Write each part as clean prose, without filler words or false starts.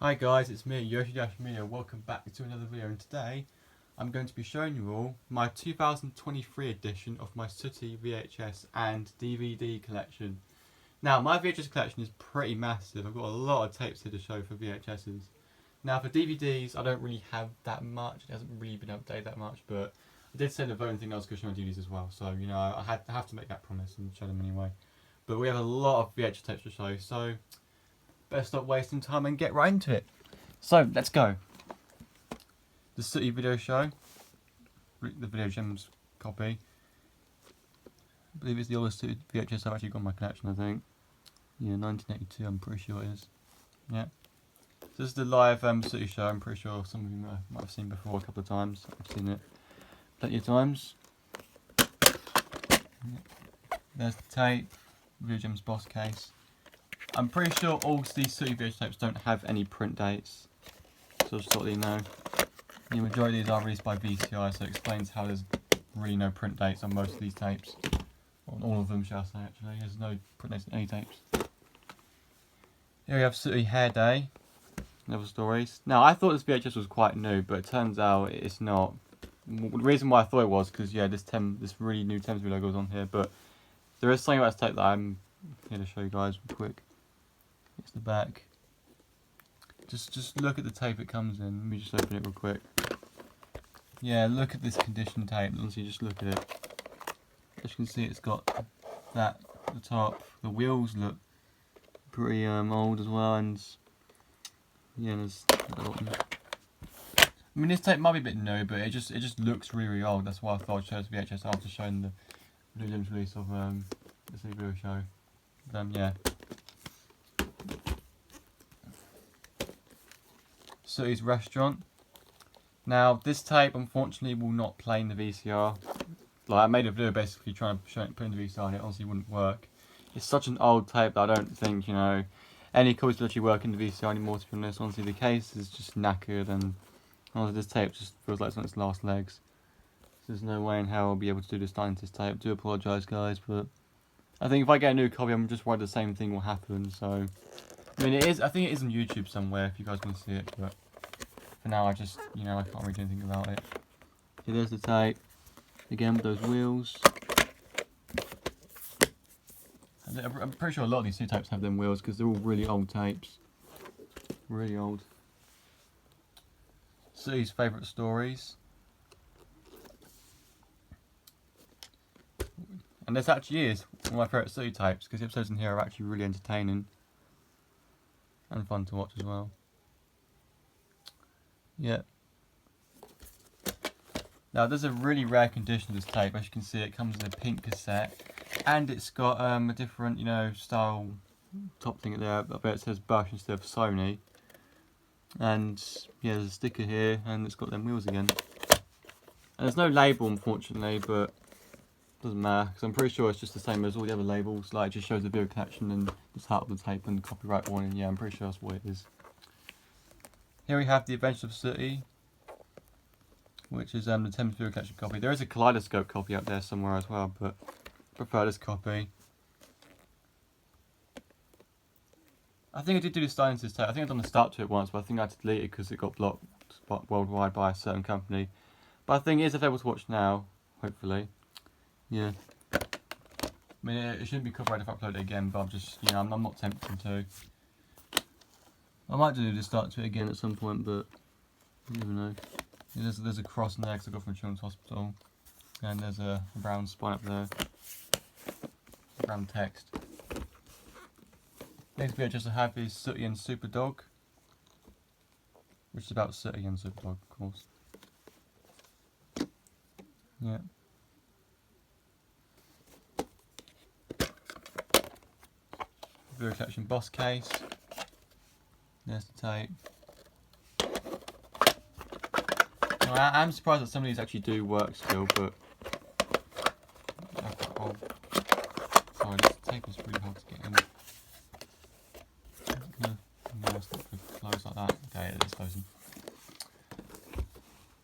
Hi guys, it's me, Yoshi-Media. Welcome back to another video, and today I'm going to be showing you all my 2023 edition of my Sooty VHS and DVD collection. Now, my VHS collection is pretty massive. I've got a lot of tapes here to show for VHSs. Now, for DVDs, I don't really have that much. It hasn't really been updated that much, but I did say the voting thing I was going to show on DVDs as well. So, you know, I have to make that promise and show them anyway. But we have a lot of VHS tapes to show, so better stop wasting time and get right into it. So, let's go. The Sooty video show, the Video Gems copy. I believe it's the oldest Sooty VHS I've actually got in my collection, I think. Yeah, 1982, I'm pretty sure it is. Yeah. So this is the live Sooty show. I'm pretty sure some of you might have seen before a couple of times. I've seen it plenty of times. Yeah. There's the tape, Video Gems boss case. I'm pretty sure all these Sooty VHS tapes don't have any print dates, so just thought you know. The majority of these are released by VCI, so it explains how there's really no print dates on most of these tapes. On all of them, shall I say, actually. There's no print dates on any tapes. Here we have Sooty Hair Day, Never Stories. Now, I thought this VHS was quite new, but it turns out it's not. The reason why I thought it was because, yeah, this really new Thamesbury logo is on here, but there is something about this tape that I'm here to show you guys real quick. It's the back. Just look at the tape it comes in. Let me just open it real quick. Yeah, look at this condition tape. Honestly, just look at it. As you can see, it's got that at the top. The wheels look pretty old as well, and yeah, there's at the bottom. I mean, this tape might be a bit new, but it just looks really old. That's why I thought I'd show this VHS after showing the Blue Gems release of the Sooty video show. Yeah. Sooty's Restaurant. Now, this tape unfortunately will not play in the VCR. Like, I made a video basically trying to show it, put in the VCR, and it honestly wouldn't work. It's such an old tape that I don't think, you know, any copies will actually work in the VCR anymore, to be honest. Honestly, the case is just knackered, and honestly, this tape just feels like it's on its last legs. So there's no way in hell I'll be able to do this Dynasty tape. I do apologise, guys, but I think if I get a new copy, I'm just worried the same thing will happen. So, I mean, I think it is on YouTube somewhere if you guys want to see it, but for now, I just, you know, I can't really do anything about it. So there's the tape, again with those wheels. I'm pretty sure a lot of these Sooty tapes have them wheels because they're all really old tapes. Really old. Sooty's Favourite Stories. And this actually is one of my favourite Sooty tapes because the episodes in here are actually really entertaining and fun to watch as well. Yeah. Now, there's a really rare condition of this tape. As you can see, it comes in a pink cassette, and it's got a different, you know, style top thing there. I bet it says Bosch instead of Sony. And yeah, there's a sticker here, and it's got them wheels again. And there's no label, unfortunately, but it doesn't matter because I'm pretty sure it's just the same as all the other labels. Like, it just shows the video collection and the title of the tape and the copyright warning. Yeah, I'm pretty sure that's what it is. Here we have The Adventures of Sooty, which is the Thames video collection copy. There is a kaleidoscope copy out there somewhere as well, but I prefer this copy. I think I did do this Dynasty tape. I think I've done the start to it once, but I think I had to delete it because it got blocked worldwide by a certain company. But the thing is, if able to watch now, hopefully, yeah. I mean, it shouldn't be copyrighted if I upload it again, but I'm just, you know, I'm not tempted to. I might do the start to it again at some point, but you never know. There's a cross in there because I got from Children's Hospital, and there's a brown spine up there, brown text. Next VHS I have is Sooty and Superdog, which is about Sooty and Superdog, of course. Yeah. Video collection boss case. There's the tape. Now, I'm surprised that some of these actually do work still, but sorry, this tape is really hard to get in. No, it's not close like that. Okay, it is closing.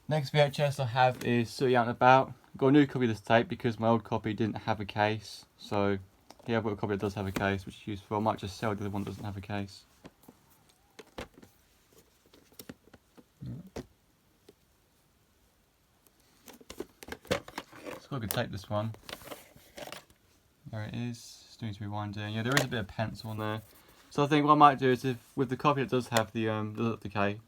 Next VHS I have is Sooty Out and About. Got a new copy of this tape because my old copy didn't have a case, so here I've got a copy that does have a case, which is useful. I might just sell the other one that doesn't have a case. got good tape, this one. There it is. Still needs to be winding. Yeah, there is a bit of pencil on there. So I think what I might do is, if with the copy that does have the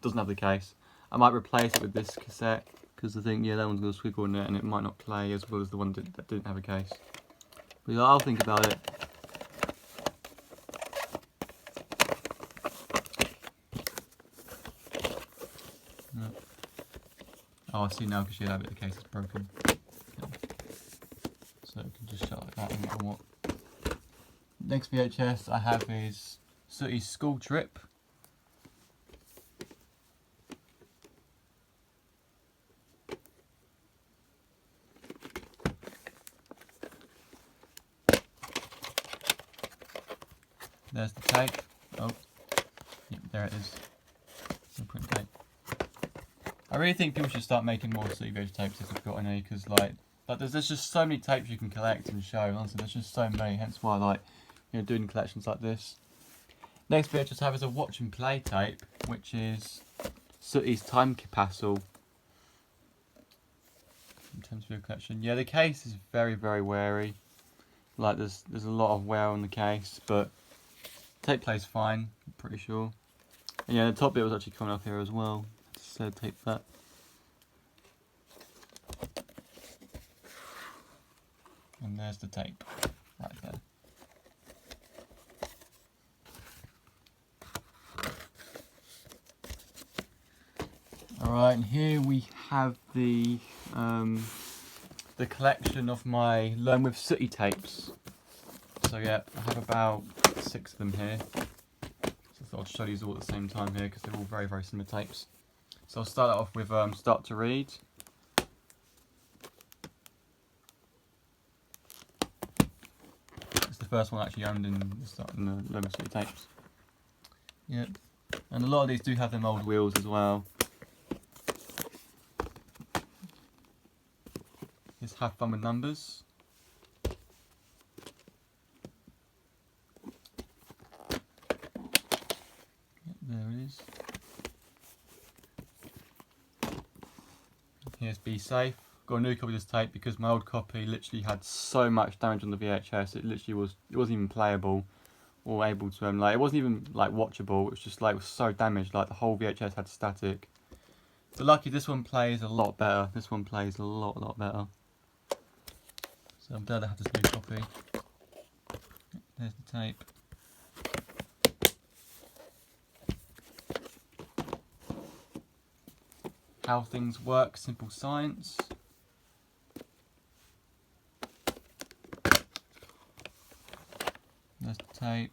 doesn't have the case, I might replace it with this cassette, because I think, yeah, that one's got a squiggle in it and it might not play as well as the one that didn't have a case. But yeah, I'll think about it. Oh, I see now, because that bit of the case is broken. Okay. So it can just shut like that no matter what. Next VHS I have is Sooty's School Trip. There's the tape. Oh, yep, there it is. Some print tape. I really think people should start making more Sooty VHS tapes if they've got any, because like there's just so many tapes you can collect and show. Honestly, there's just so many. Hence why I like, you know, doing collections like this. Next VHS I have is a watch and play tape, which is Sooty's time capsule. In terms of your collection, yeah, the case is very, very wary. Like there's a lot of wear on the case, but tape plays fine, I'm pretty sure. And yeah, the top bit was actually coming off here as well. So tape that. And there's the tape, right there. Alright, and here we have the collection of my Learn with Sooty tapes. So yeah, I have about 6 of them here. So I thought I'd show these all at the same time here, because they're all very, very similar tapes. So I'll start off with Start to Read. It's the first one I actually owned in the Learn with Sooty tapes. Yep, and a lot of these do have them old wheels as well. Here's Have Fun with Numbers. Yep, there it is. Here's Be Safe. Got a new copy of this tape because my old copy literally had so much damage on the VHS. It wasn't even playable or able to like, it wasn't even like watchable. It was just like, it was so damaged. Like the whole VHS had static. But lucky this one plays a lot better. This one plays a lot better. So I'm glad I have this new copy. There's the tape. How Things Work, Simple Science. There's the tape.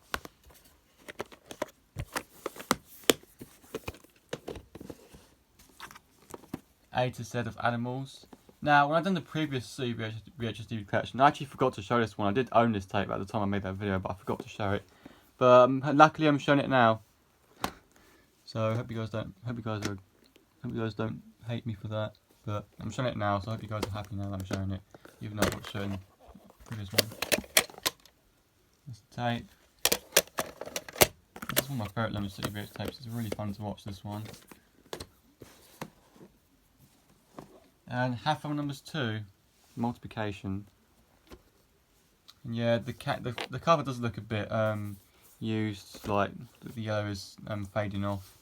A to Z of Animals. Now, when I've done the previous Sooty VHS DVD collection, I actually forgot to show this one. I did own this tape at the time I made that video, but I forgot to show it. But luckily, I'm showing it now. So I hope you guys don't hate me for that. But I'm showing it now, so I hope you guys are happy now that I'm showing it, even though I was showing the previous one. There's the tape. This is one of my favourite Learn with Sooty VHS tapes. It's really fun to watch this one. And Have Fun with Numbers 2, multiplication. And yeah, the cover does look a bit used, like the yellow is fading off,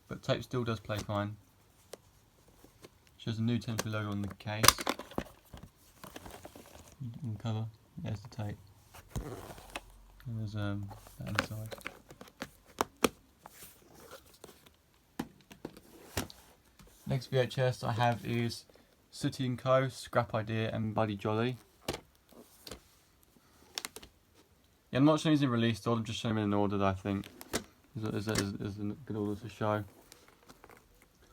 but tape still does play fine. Shows a new temporary logo on the case. On the cover, there's the tape. And there's that inside. Next VHS I have is Sooty & Co, Scrap Idea and Buddy Jolly. Yeah, I'm not showing these in release order, I'm just showing them in an order that I think is a good order to show.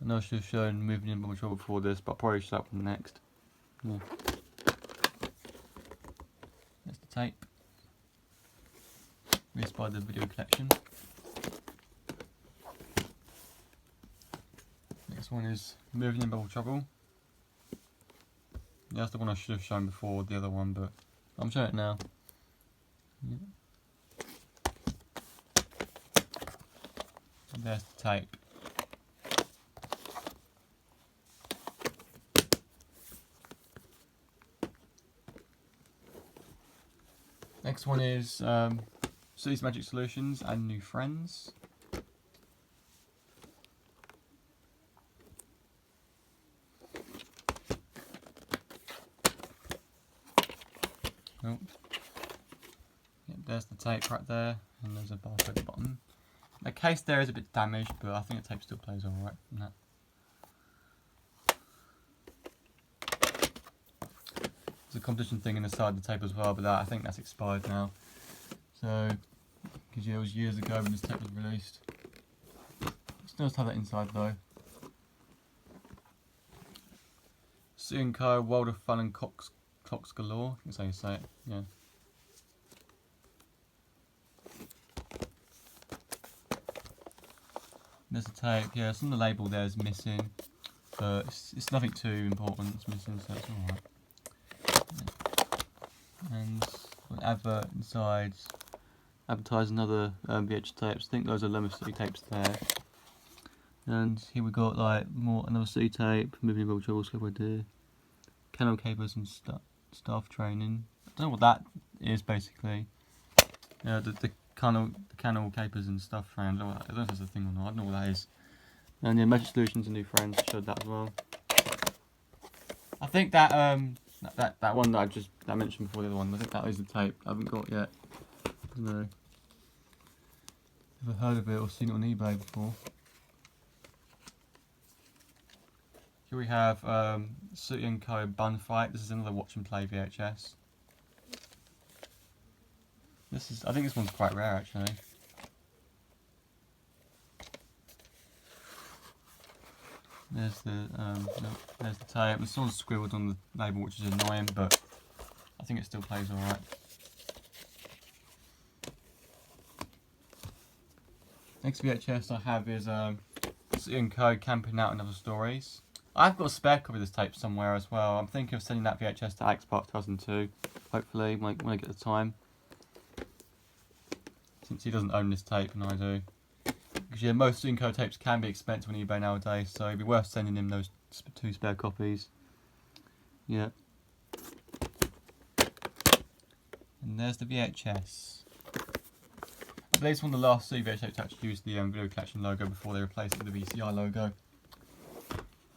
I know I should have shown Moving in Bubble Trouble before this, but I'll probably show that one next. Yeah. That's the tape. Released by the video collection. Next one is Moving in Bubble Trouble. Yeah, that's the one I should have shown before the other one, but I'm showing it now. Yeah. And there's the tape. Next one is Sooty's Magic Solutions and New Friends. Oh. Yeah, there's the tape right there, and there's a barcode at the bottom. The case there is a bit damaged, but I think the tape still plays alright from that. There's a competition thing in the side of the tape as well, but I think that's expired now. So, because it was years ago when this tape was released. It still does have that inside though. Sooty & Co, World of Fun and Clocks Galore, that's how you say it, yeah. There's a tape, yeah, some of the label there is missing, but it's nothing too important, it's missing, so it's alright. Yeah. And an advert inside, advertising other VHS tapes. I think those are Lemon Sooty tapes there. And here we got like another Sooty tape, moving bubble trouble, scope idea, canal capers and staff training. I don't know what that is basically. Yeah, the canal capers and stuff training. I don't know if that's a thing or not. I don't know what that is. And yeah, Magic Solutions and New Friends, showed that as well. I think that that one that I mentioned before, the other one, I think that is the tape I haven't got yet. I don't know. Never heard of it or seen it on eBay before. Here we have Sooty & Co Bun Fight. This is another watch and play VHS. I think this one's quite rare actually. There's the there's the tape. This one's scribbled on the label, which is annoying, but I think it still plays alright. Next VHS I have is Sooty & Co Camping Out and Other Stories. I've got a spare copy of this tape somewhere as well. I'm thinking of sending that VHS to Alex Park 2002, hopefully, when I get the time. Since he doesn't own this tape and I do. Because yeah, most Sooty & Co tapes can be expensive on eBay nowadays, so it'd be worth sending him those 2 spare copies. Yeah. And there's the VHS. I believe it's one of the last Sooty VHS tapes to actually use the video collection logo before they replaced it with the VCI logo.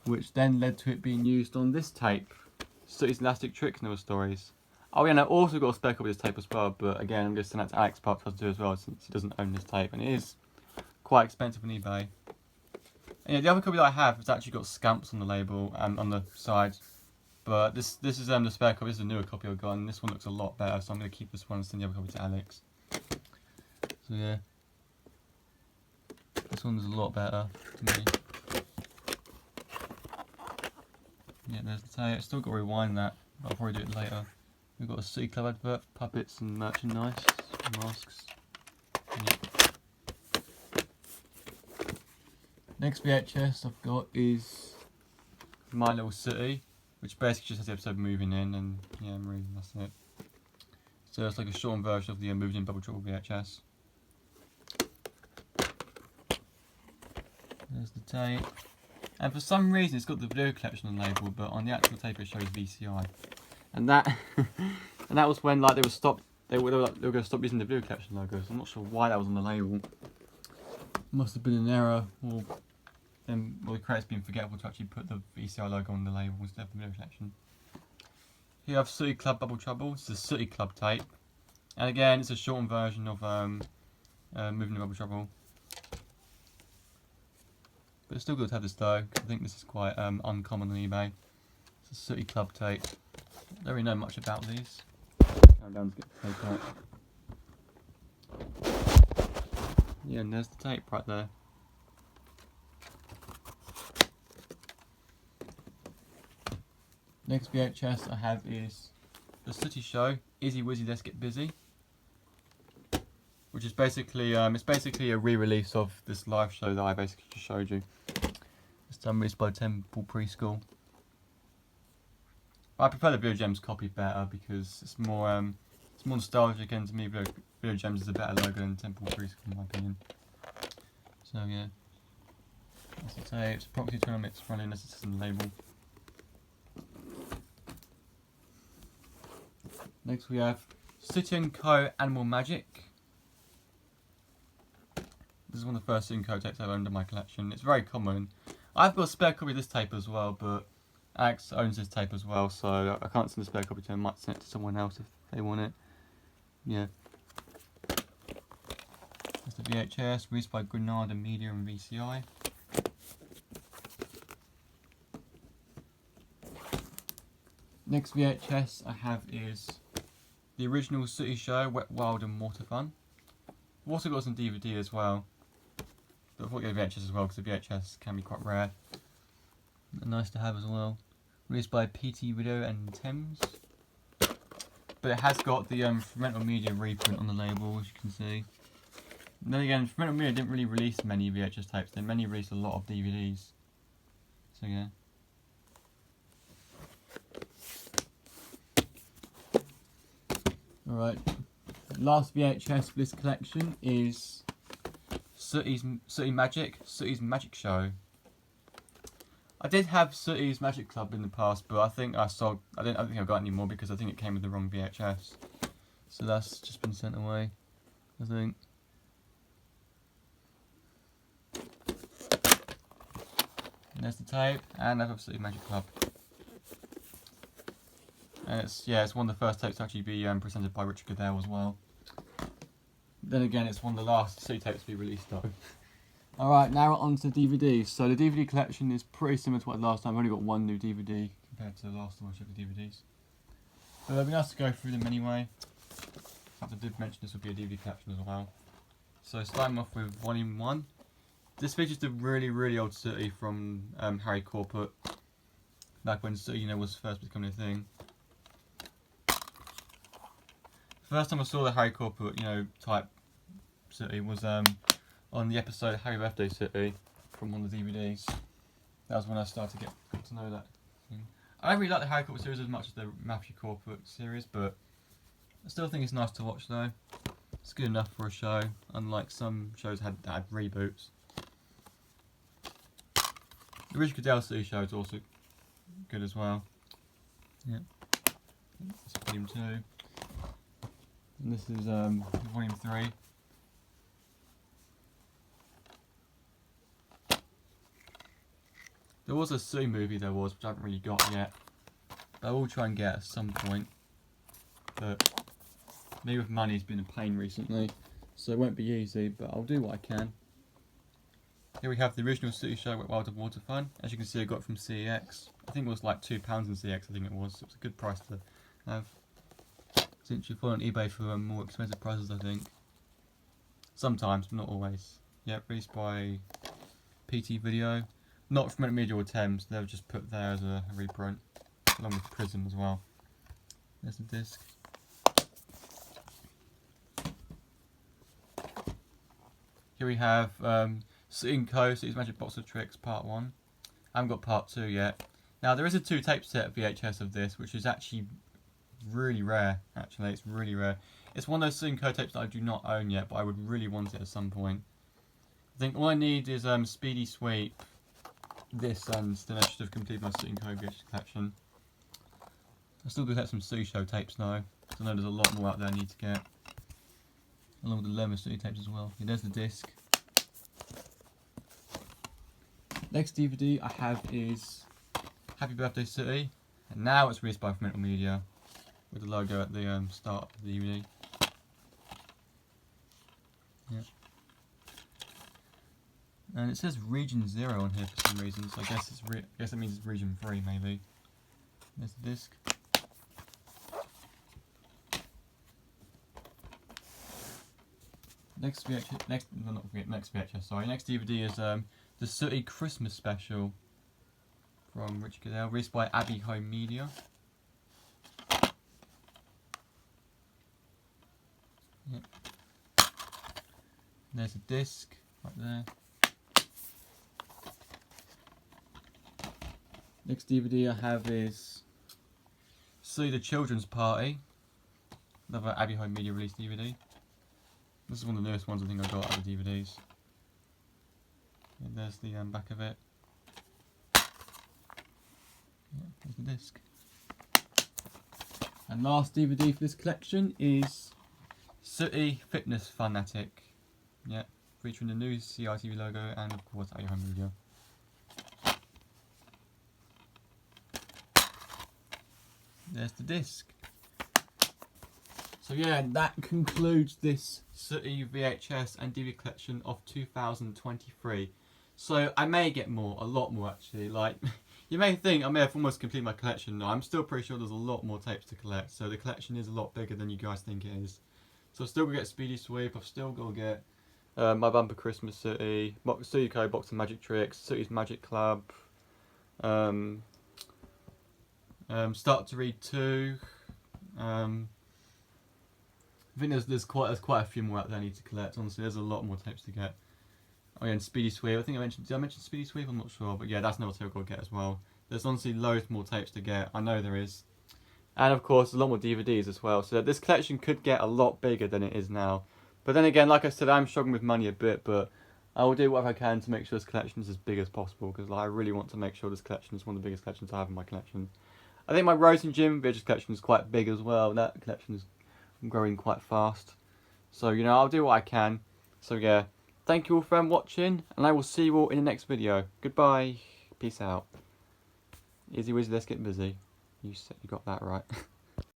Which then led to it being used on this tape, Sooty's Elastic Tricks and Other Stories. Oh yeah, and I also got a spare copy of this tape as well, but again, I'm going to send that to Alex Park 2002 as well, since he doesn't own this tape, and it is quite expensive on eBay. And yeah, the other copy that I have has actually got scamps on the label and on the side, but this is the spare copy. This is a newer copy I've got, and this one looks a lot better, so I'm going to keep this one and send the other copy to Alex. So yeah, this one's a lot better to me. Yeah, there's the tape. Still got to rewind that, but I'll probably do it later. We've got a Sooty Club advert, puppets and merchandise, masks. Yeah. Next VHS I've got is My Little City, which basically just has the episode moving in, and yeah, that's it. So it's like a shortened version of the Moving in Bubble Trouble VHS. There's the tape. And for some reason it's got the video collection on the label, but on the actual tape it shows VCI. And that and that was when like they were going to stop using the video collection logos. I'm not sure why that was on the label. Must have been an error, or the creator's been forgetful to actually put the VCI logo on the label instead of the video collection. Here you have Sooty Club Bubble Trouble. This is a Sooty Club tape, and again it's a shortened version of Moving in Bubble Trouble. But it's still good to have this though, because I think this is quite uncommon on eBay. It's a Sooty Club tape. I don't really know much about these. Go down to get the tape out. Yeah, and there's the tape right there. Next VHS I have is The Sooty Show, Izzy Wizzy Let's Get Busy. Which is basically, it's basically a re-release of this live show that I basically just showed you. It's done released by Temple Preschool. I prefer the Video Gems copy better because it's more nostalgic, and to me Video Gems is a better logo than Temple Preschool in my opinion. So yeah, that's the tape. It's approximately 20 minutes running unless it says on the label. Next we have Sooty & Co. Animal Magic. This is one of the first Sooty & Co. tapes I've owned in my collection. It's very common. I've got a spare copy of this tape as well, but Alex owns this tape as well, so I can't send a spare copy to him. I might send it to someone else if they want it. Yeah. That's the VHS, released by Granada Media and VCI. Next VHS I have is the original Sooty Show, Wet, Wild and Water Fun. I've also got some DVD as well. But I thought I'd get VHS as well because the VHS can be quite rare. Nice to have as well. Released by PT Video and Thames. But it has got the Fremantle Media reprint on the label, as you can see. And then again, Fremantle Media didn't really release many VHS tapes. They mainly released a lot of DVDs. So yeah. Alright, last VHS for this collection is Sooty's Magic Show. I did have Sooty's Magic Club in the past, but I think I don't think I got any more because I think it came with the wrong VHS. So that's just been sent away, I think. And there's the tape, and I have Sooty Magic Club. And it's one of the first tapes to actually be presented by Richard Goodell as well. Then again, it's one of the last Sooty tapes to be released though. Alright, now on to DVDs. So the DVD collection is pretty similar to what last time. I've only got one new DVD compared to the last time I checked the DVDs. But it'll be nice to go through them anyway. In fact, I did mention this would be a DVD collection as well. So starting off with Volume 1. This features the really old Sooty from Harry Corput. Back when Sooty, was first becoming a thing. First time I saw the Harry Corput, type Sooty was on the episode Happy Birthday Sooty from one of the DVDs. That was when I started to get to know that thing. I don't really like the Harry Corput series as much as the Matthew Corput series, but I still think it's nice to watch though. It's good enough for a show, unlike some shows that had reboots. The Richard Goodell Sooty show is also good as well. Yeah. That's Volume 2. And this is Volume 3. There was a Sooty movie which I haven't really got yet. But I will try and get at some point. But maybe with money it's been a pain recently, so it won't be easy, but I'll do what I can. Here we have the original Sooty Show, Wet, Wild and Water Fun. As you can see, I got it from CEX. I think it was like £2 in CEX, I think it was. So it was a good price to have. Since you find on eBay for more expensive prices, I think. Sometimes, but not always. Yeah, released by PT Video. Not from Media or Thames, they've just put there as a reprint. Along with Prism as well. There's the disc. Here we have Sooty & Co. Sooty's Magic Box of Tricks Part 1. I haven't got Part 2 yet. Now there is a 2-tape set VHS of this, which is actually really rare. It's really rare. It's one of those Sooty & Co. tapes that I do not own yet, but I would really want it at some point. I think all I need is Speedy Sweep, this, and then I should have completed my Sooty & Co. VHS collection. I still do have some Sooty Show tapes though, because I know there's a lot more out there I need to get. Along with the Lemon Sooty tapes as well. Yeah, there's the disc. Next DVD I have is Happy Birthday Sooty, and now it's released by Fremantle Media with the logo at the start of the DVD. Yeah. And it says Region 0 on here for some reason, so I guess it means it's Region 3 maybe. There's the disc. Next DVD is the Sooty Christmas Special from Richard Goodell, released by Abbey Home Media. Yep. There's a disc right there. Next DVD I have is Sooty the Children's Party, another Abbey Home Media released DVD. This is one of the newest ones I think I got out of the DVDs. And there's the back of it. Yeah, there's the disc. And last DVD for this collection is Sooty Fitness Fanatic. Yeah, featuring the new CITV logo and of course our home video. There's the disc. So yeah, that concludes this Sooty VHS and DVD collection of 2023. So I may get more, a lot more actually. Like, you may think I may have almost completed my collection. No, I'm still pretty sure there's a lot more tapes to collect. So the collection is a lot bigger than you guys think it is. So I've still got to get Speedy Sweep, I've still got to get my Bumper Christmas Sooty, Sooty Code Box of Magic Tricks, Sooty's Magic Club, Start to Read 2. I think there's quite a few more out there I need to collect. Honestly, there's a lot more tapes to get. Oh yeah, and Speedy Sweep. I think did I mention Speedy Sweep? I'm not sure, but yeah, that's another tape I've got to get as well. There's honestly loads more tapes to get. I know there is. And of course, a lot more DVDs as well. So this collection could get a lot bigger than it is now. But then again, like I said, I'm struggling with money a bit, but I will do whatever I can to make sure this collection is as big as possible, because like, I really want to make sure this collection is one of the biggest collections I have in my collection. I think my Rose and Jim VHS collection is quite big as well. That collection is growing quite fast. So, you know, I'll do what I can. So yeah, thank you all for watching, and I will see you all in the next video. Goodbye. Peace out. Easy Wizzy, let's get busy. You got that right.